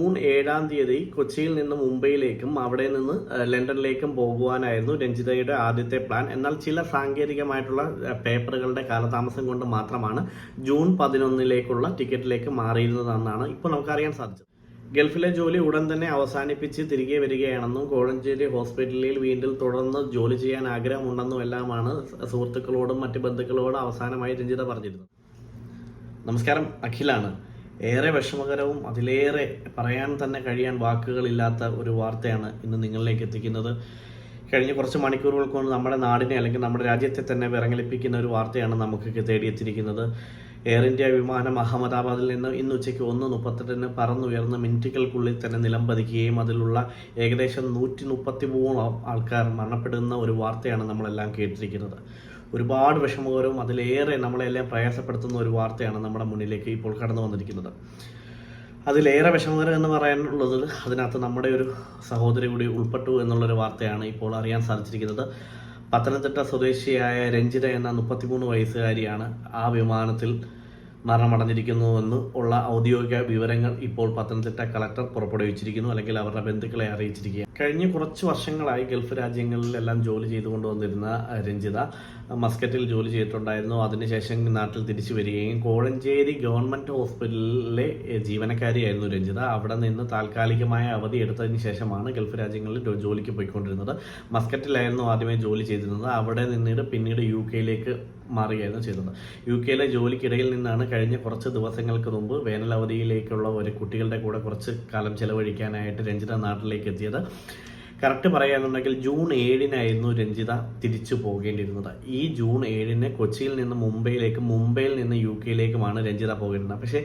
June 7 കൊച്ചിയിൽ നിന്ന് മുംബൈയിലേക്കും അവിടെ നിന്ന് ലണ്ടനിലേക്കും പോകുവാനായിരുന്നു രഞ്ജിതയുടെ ആദ്യത്തെ പ്ലാൻ. എന്നാൽ ചില സാങ്കേതികമായിട്ടുള്ള പേപ്പറുകളുടെ കാലതാമസം കൊണ്ട് മാത്രമാണ് ജൂൺ 11 ടിക്കറ്റിലേക്ക് മാറിയിരുന്നതെന്നാണ് ഇപ്പോൾ നമുക്കറിയാൻ സാധിച്ചത്. ഗൾഫിലെ ജോലി ഉടൻ തന്നെ അവസാനിപ്പിച്ച് തിരികെ വരികയാണെന്നും കോഴഞ്ചേരി ഹോസ്പിറ്റലിൽ വീണ്ടും തുടർന്ന് ജോലി ചെയ്യാൻ ആഗ്രഹമുണ്ടെന്നും എല്ലാമാണ് സുഹൃത്തുക്കളോടും മറ്റ് ബന്ധുക്കളോടും അവസാനമായി രഞ്ജിത പറഞ്ഞിരുന്നത്. നമസ്കാരം, അഖിലാണ്. ഏറെ വിഷമകരവും അതിലേറെ പറയാൻ തന്നെ കഴിയാൻ വാക്കുകളില്ലാത്ത ഒരു വാർത്തയാണ് ഇന്ന് നിങ്ങളിലേക്ക് എത്തിക്കുന്നത്. കഴിഞ്ഞ കുറച്ച് മണിക്കൂറുകൾ കൊണ്ട് നമ്മുടെ നാടിനെ അല്ലെങ്കിൽ നമ്മുടെ രാജ്യത്തെ തന്നെ വിറങ്ങലിപ്പിക്കുന്ന ഒരു വാർത്തയാണ് നമുക്ക് തേടിയെത്തിയിരിക്കുന്നത്. എയർ ഇന്ത്യ വിമാനം അഹമ്മദാബാദിൽ നിന്ന് ഇന്ന് ഉച്ചയ്ക്ക് 1:38 പറന്നുയർന്ന് മിനിറ്റുകൾക്കുള്ളിൽ തന്നെ നിലംപതിക്കുകയും അതിലുള്ള ഏകദേശം 133 ആൾക്കാർ മരണപ്പെടുന്ന ഒരു വാർത്തയാണ് നമ്മളെല്ലാം കേട്ടിരിക്കുന്നത്. ഒരുപാട് വിഷമകരവും അതിലേറെ നമ്മളെല്ലാം പ്രയാസപ്പെടുത്തുന്ന ഒരു വാർത്തയാണ് നമ്മുടെ മുന്നിലേക്ക് ഇപ്പോൾ കടന്നു വന്നിരിക്കുന്നത്. അതിലേറെ വിഷമകരം എന്ന് പറയാനുള്ളത് അതിനകത്ത് നമ്മുടെ ഒരു സഹോദരി കൂടി ഉൾപ്പെട്ടു എന്നുള്ളൊരു വാർത്തയാണ് ഇപ്പോൾ അറിയാൻ സാധിച്ചിരിക്കുന്നത്. പത്തനംതിട്ട സ്വദേശിയായ രഞ്ജിത എന്ന 33 വയസ്സുകാരിയാണ് ആ വിമാനത്തിൽ മരണമടഞ്ഞിരിക്കുന്നുവെന്ന് ഉള്ള ഔദ്യോഗിക വിവരങ്ങൾ ഇപ്പോൾ പത്തനംതിട്ട കളക്ടർ പുറപ്പെടുവിച്ചിരിക്കുന്നു, അല്ലെങ്കിൽ അവരുടെ ബന്ധുക്കളെ അറിയിച്ചിരിക്കുക. കഴിഞ്ഞ കുറച്ച് വർഷങ്ങളായി ഗൾഫ് രാജ്യങ്ങളിലെല്ലാം ജോലി ചെയ്തുകൊണ്ട് വന്നിരുന്ന രഞ്ജിത മസ്കറ്റിൽ ജോലി ചെയ്തിട്ടുണ്ടായിരുന്നു. അതിനുശേഷം നാട്ടിൽ തിരിച്ചു വരികയും കോഴഞ്ചേരി ഗവൺമെൻറ് ഹോസ്പിറ്റലിലെ ജീവനക്കാരിയായിരുന്നു രഞ്ജിത. അവിടെ നിന്ന് താൽക്കാലികമായ അവധി എടുത്തതിന് ശേഷമാണ് ഗൾഫ് രാജ്യങ്ങളിൽ ജോലിക്ക് പോയിക്കൊണ്ടിരുന്നത്. മസ്കറ്റിലായിരുന്നു ആദ്യമേ ജോലി ചെയ്തിരുന്നത്. അവിടെ പിന്നീട് UK മാറുകയായിരുന്നു ചെയ്തത്. UK ജോലിക്കിടയിൽ നിന്നാണ് കഴിഞ്ഞ കുറച്ച് ദിവസങ്ങൾക്ക് മുമ്പ് വേനലവധിയിലേക്കുള്ള ഒരു കുട്ടികളുടെ കൂടെ കുറച്ച് കാലം ചെലവഴിക്കാനായിട്ട് രഞ്ജിത നാട്ടിലേക്ക് എത്തിയത്. കറക്റ്റ് പറയുകയാണെന്നുണ്ടെങ്കിൽ ജൂൺ 7 രഞ്ജിത തിരിച്ചു പോകേണ്ടിയിരുന്നത്. ഈ ജൂൺ 7 കൊച്ചിയിൽ നിന്ന് മുംബൈയിലേക്കും മുംബൈയിൽ നിന്ന് UK രഞ്ജിത പോകേണ്ടത്. പക്ഷേ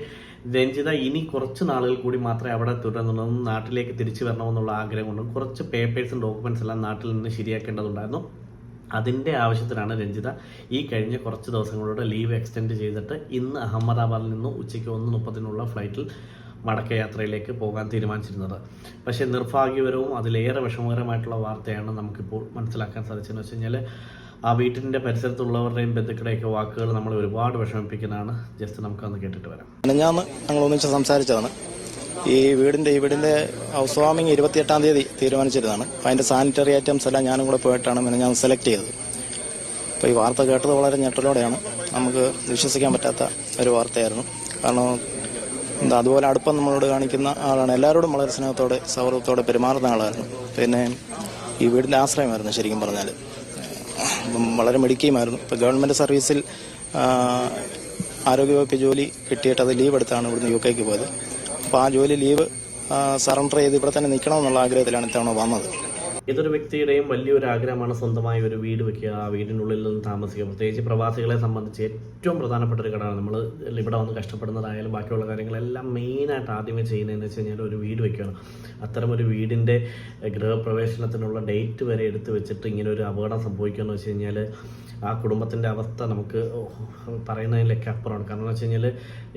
രഞ്ജിത ഇനി കുറച്ച് നാളുകൾ കൂടി മാത്രമേ അവിടെ തുടർന്നും നാട്ടിലേക്ക് തിരിച്ചു വരണമെന്നുള്ള ആഗ്രഹമുണ്ട്. കുറച്ച് പേപ്പേഴ്സും ഡോക്യുമെന്റ്സ് എല്ലാം നാട്ടിൽ നിന്ന് ശരിയാക്കേണ്ടതുണ്ടായിരുന്നു. അതിൻ്റെ ആവശ്യത്തിനാണ് രഞ്ജിത ഈ കഴിഞ്ഞ കുറച്ച് ദിവസങ്ങളോടെ ലീവ് എക്സ്റ്റെൻഡ് ചെയ്തിട്ട് ഇന്ന് അഹമ്മദാബാദിൽ നിന്ന് ഉച്ചയ്ക്ക് 1:30 ഫ്ലൈറ്റിൽ മടക്കയാത്രയിലേക്ക് പോകാൻ തീരുമാനിച്ചിരുന്നത്. പക്ഷേ നിർഭാഗ്യകരവും അതിലേറെ വിഷമകരമായിട്ടുള്ള വാർത്തയാണ് നമുക്കിപ്പോൾ മനസ്സിലാക്കാൻ സാധിച്ചതെന്ന് വെച്ച് കഴിഞ്ഞാൽ ആ വീട്ടിൻ്റെ പരിസരത്തുള്ളവരുടെയും ബന്ധുക്കളുടെയൊക്കെ വാക്കുകൾ നമ്മളെ ഒരുപാട് വിഷമിപ്പിക്കുന്നതാണ്. ജസ്റ്റ് നമുക്കന്ന് കേട്ടിട്ട് വരാം. ഞങ്ങൾ ഒന്നിച്ച് സംസാരിച്ചതാണ്. ഈ വീടിന്റെ ഹൗസ് വാമിങ് 28 തീരുമാനിച്ചിരുന്നതാണ്. അപ്പോൾ അതിന്റെ സാനിറ്ററി ഐറ്റംസ് എല്ലാം ഞാനും കൂടെ പോയിട്ടാണ് ഞാൻ സെലക്ട് ചെയ്തത്. അപ്പോൾ ഈ വാർത്ത കേട്ടത് വളരെ ഞെട്ടലോടെയാണ്. നമുക്ക് വിശ്വസിക്കാൻ പറ്റാത്ത ഒരു വാർത്തയായിരുന്നു. കാരണം അതുപോലെ അടുപ്പം നമ്മളോട് കാണിക്കുന്ന ആളാണ്. എല്ലാവരോടും വളരെ സ്നേഹത്തോടെ സൗഹൃദത്തോടെ പെരുമാറുന്ന ആളായിരുന്നു. പിന്നെ ഈ വീടിന്റെ ആശ്രയമായിരുന്നു ശരിക്കും പറഞ്ഞാൽ. വളരെ മിടുക്കിയുമായിരുന്നു. ഇപ്പോൾ ഗവൺമെന്റ് സർവീസിൽ ആരോഗ്യവകുപ്പ് ജോലി കിട്ടിയിട്ട് അത് ലീവ് എടുത്താണ് ഇവിടുന്ന് UK പോയത്. അപ്പോൾ ആ ജോലി ലീവ് സറണ്ടർ ചെയ്ത് ഇവിടെ തന്നെ നിൽക്കണമെന്നുള്ള ആഗ്രഹത്തിലാണ് ഇത്തവണ വന്നത്. ഏതൊരു വ്യക്തിയുടെയും വലിയൊരു ആഗ്രഹമാണ് സ്വന്തമായി ഒരു വീട് വെക്കുക, ആ വീടിനുള്ളിൽ നിന്ന് താമസിക്കുക. പ്രത്യേകിച്ച് പ്രവാസികളെ സംബന്ധിച്ച് ഏറ്റവും പ്രധാനപ്പെട്ട ഒരു ഘടകമാണ്. നമ്മൾ ഇവിടെ വന്ന് കഷ്ടപ്പെടുന്നതായാലും ബാക്കിയുള്ള കാര്യങ്ങളെല്ലാം മെയിനായിട്ട് ആദ്യമേ ചെയ്യുന്നതെന്ന് വെച്ച് കഴിഞ്ഞാൽ ഒരു വീട് വെക്കുകയാണ്. അത്തരമൊരു വീടിൻ്റെ ഗൃഹപ്രവേശനത്തിനുള്ള ഡേറ്റ് വരെ എടുത്ത് വെച്ചിട്ട് ഇങ്ങനെ ഒരു അപകടം സംഭവിക്കുകയെന്ന് വെച്ച് കഴിഞ്ഞാൽ ആ കുടുംബത്തിൻ്റെ അവസ്ഥ നമുക്ക് പറയുന്നതിലൊക്കെ അപ്പുറമാണ്. കാരണം എന്ന് വെച്ച് കഴിഞ്ഞാൽ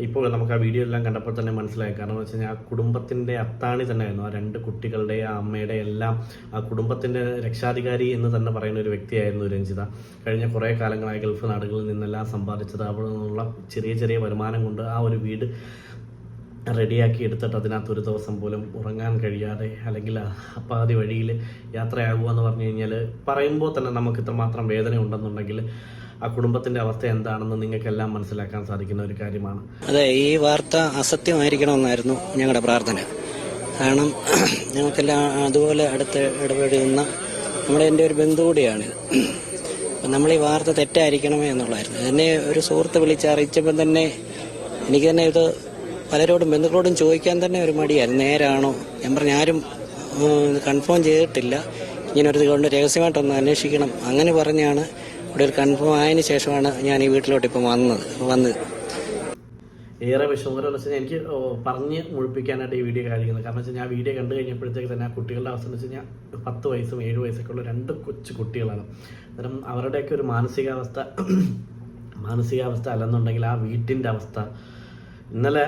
ഇപ്പോൾ നമുക്ക് ആ വീഡിയോ എല്ലാം കണ്ടപ്പോൾ തന്നെ മനസ്സിലായി. കാരണം എന്ന് വെച്ച് കഴിഞ്ഞാൽ ആ കുടുംബത്തിൻ്റെ അത്താണി തന്നെ ആയിരുന്നു. ആ 2 കുട്ടികളുടെ ആ അമ്മയുടെ എല്ലാം ആ കുടുംബത്തിൻ്റെ രക്ഷാധികാരി എന്ന് തന്നെ പറയുന്ന ഒരു വ്യക്തിയായിരുന്നു രഞ്ജിത. കഴിഞ്ഞ കുറേ കാലങ്ങളായി ഗൾഫ് നാടുകളിൽ നിന്നെല്ലാം സമ്പാദിച്ചത് അവിടെ നിന്നുള്ള ചെറിയ ചെറിയ വരുമാനം കൊണ്ട് ആ ഒരു വീട് റെഡിയാക്കി എടുത്തിട്ട് അതിനകത്ത് ഒരു ദിവസം പോലും ഉറങ്ങാൻ കഴിയാതെ അല്ലെങ്കിൽ അപ്പാതി വഴിയിൽ യാത്രയാകുക എന്ന് പറഞ്ഞു കഴിഞ്ഞാൽ പറയുമ്പോൾ തന്നെ നമുക്ക് ഇത്രമാത്രം വേദന ഉണ്ടെന്നുണ്ടെങ്കിൽ ആ കുടുംബത്തിന്റെ അവസ്ഥ എന്താണെന്ന് നിങ്ങൾക്കെല്ലാം മനസ്സിലാക്കാൻ സാധിക്കുന്ന ഒരു കാര്യമാണ്. അതെ, ഈ വാർത്ത അസത്യമായിരിക്കണമെന്നായിരുന്നു ഞങ്ങളുടെ പ്രാർത്ഥന. കാരണം ഞങ്ങൾക്കെല്ലാം അതുപോലെ അടുത്ത് ഇടപെടുന്ന എൻ്റെ ഒരു ബന്ധു കൂടിയാണിത്. അപ്പം നമ്മൾ ഈ വാർത്ത തെറ്റായിരിക്കണമേ എന്നുള്ളതായിരുന്നു. എന്നെ ഒരു സുഹൃത്ത് വിളിച്ചറിയിച്ചപ്പം തന്നെ എനിക്ക് തന്നെ ഇത് പലരോടും ബന്ധുക്കളോടും ചോദിക്കാൻ തന്നെ ഒരു മടിയായിരുന്നു. നേരാണോ? ഞാൻ പറഞ്ഞു ആരും കൺഫേം ചെയ്തിട്ടില്ല, ഇങ്ങനെ ഒരു കൊണ്ട് രഹസ്യമായിട്ടൊന്ന് അന്വേഷിക്കണം. അങ്ങനെ പറഞ്ഞാണ് ഇവിടെ ഒരു കൺഫേം ആയതിനു ശേഷമാണ് ഞാൻ ഈ വീട്ടിലോട്ട് ഇപ്പം വന്നത്. ഏറെ വിഷമകരം എന്ന് വെച്ചാൽ എനിക്ക് പറഞ്ഞ് മുഴിപ്പിക്കാനായിട്ട് ഈ വീഡിയോ കാണിക്കുന്നത്. കാരണം വെച്ചാൽ ഞാൻ വീഡിയോ കണ്ടു കഴിഞ്ഞപ്പോഴത്തേക്ക് തന്നെ ആ കുട്ടികളുടെ അവസ്ഥ എന്ന് വെച്ച് കഴിഞ്ഞാൽ 10 വയസ്സും 7 വയസ്സൊക്കെ ഉള്ള 2 കൊച്ചു കുട്ടികളാണ്. അന്നേരം അവരുടെയൊക്കെ ഒരു മാനസികാവസ്ഥ അല്ലെന്നുണ്ടെങ്കിൽ ആ വീട്ടിൻ്റെ അവസ്ഥ. ഇന്നലെ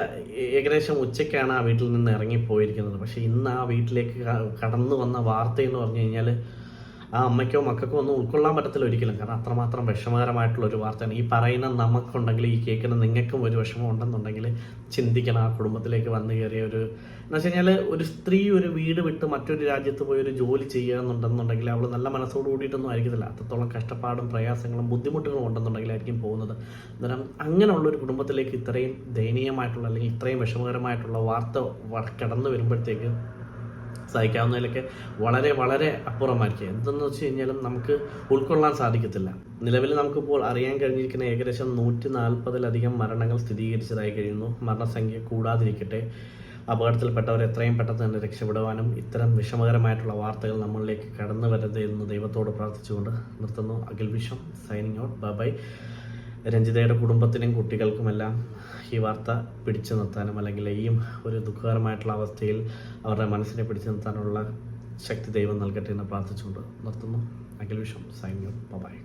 ഏകദേശം ഉച്ചയ്ക്കാണ് ആ വീട്ടിൽ നിന്ന് ഇറങ്ങിപ്പോയിരിക്കുന്നത്. പക്ഷേ ഇന്ന് ആ വീട്ടിലേക്ക് കടന്നു വന്ന വാർത്തയെന്ന് പറഞ്ഞു കഴിഞ്ഞാൽ ആ അമ്മയ്ക്കോ മക്കൾക്കോ ഒന്നും ഉൾക്കൊള്ളാൻ പറ്റത്തില്ല ഒരിക്കലും. കാരണം അത്രമാത്രം വിഷമകരമായിട്ടുള്ള ഒരു വാർത്തയാണ്. ഈ പറയുന്ന നമുക്കുണ്ടെങ്കിൽ, ഈ കേൾക്കുന്ന നിങ്ങൾക്കും ഒരു വിഷമം ഉണ്ടെന്നുണ്ടെങ്കിൽ ചിന്തിക്കണം. ആ കുടുംബത്തിലേക്ക് വന്നു കയറിയ എന്ന് വെച്ച് കഴിഞ്ഞാൽ, ഒരു സ്ത്രീ ഒരു വീട് വിട്ട് മറ്റൊരു രാജ്യത്ത് പോയി ഒരു ജോലി ചെയ്യുന്നുണ്ടെന്നുണ്ടെങ്കിൽ അവൾ നല്ല മനസ്സോട് കൂടിയിട്ടൊന്നും ആയിരിക്കത്തില്ല. അത്രത്തോളം കഷ്ടപ്പാടും പ്രയാസങ്ങളും ബുദ്ധിമുട്ടുകളും ഉണ്ടെന്നുണ്ടെങ്കിലായിരിക്കും പോകുന്നത്. അന്നേരം അങ്ങനെയുള്ള ഒരു കുടുംബത്തിലേക്ക് ഇത്രയും ദയനീയമായിട്ടുള്ള അല്ലെങ്കിൽ ഇത്രയും വിഷമകരമായിട്ടുള്ള വാർത്ത കടന്നു വരുമ്പോഴത്തേക്ക് സഹിക്കാവുന്നതിലൊക്കെ വളരെ വളരെ അപ്പുറമായിരിക്കും. എന്തെന്ന് വെച്ച് കഴിഞ്ഞാലും നമുക്ക് ഉൾക്കൊള്ളാൻ സാധിക്കത്തില്ല. നിലവിൽ നമുക്കിപ്പോൾ അറിയാൻ കഴിഞ്ഞിരിക്കുന്ന ഏകദേശം 140-ലധികം മരണങ്ങൾ സ്ഥിരീകരിച്ചതായി കഴിയുന്നു. മരണസംഖ്യ കൂടാതിരിക്കട്ടെ. അപകടത്തിൽപ്പെട്ടവർ എത്രയും പെട്ടെന്ന് തന്നെ രക്ഷപ്പെടുവാനും ഇത്തരം വിഷമകരമായിട്ടുള്ള വാർത്തകൾ നമ്മളിലേക്ക് കടന്നു വരരുത് എന്ന് ദൈവത്തോട് പ്രാർത്ഥിച്ചുകൊണ്ട് നിർത്തുന്നു. അഖിൽ വിഷം സൈനിങ് ഔട്ട്. ബൈ. രഞ്ജിതയുടെ കുടുംബത്തിനും കുട്ടികൾക്കുമെല്ലാം ഈ വാർത്ത പിടിച്ചു നിർത്താനും അല്ലെങ്കിൽ ഈ ഒരു ദുഃഖകരമായിട്ടുള്ള അവസ്ഥയിൽ അവരുടെ മനസ്സിനെ പിടിച്ചു നിർത്താനുള്ള ശക്തി ദൈവം നൽകട്ടെ എന്ന് പ്രാർത്ഥിച്ചുകൊണ്ട് നിർത്തുന്നു. അഖിൽ വിഷം സൈനിങ് ഔട്ട്. ബൈ.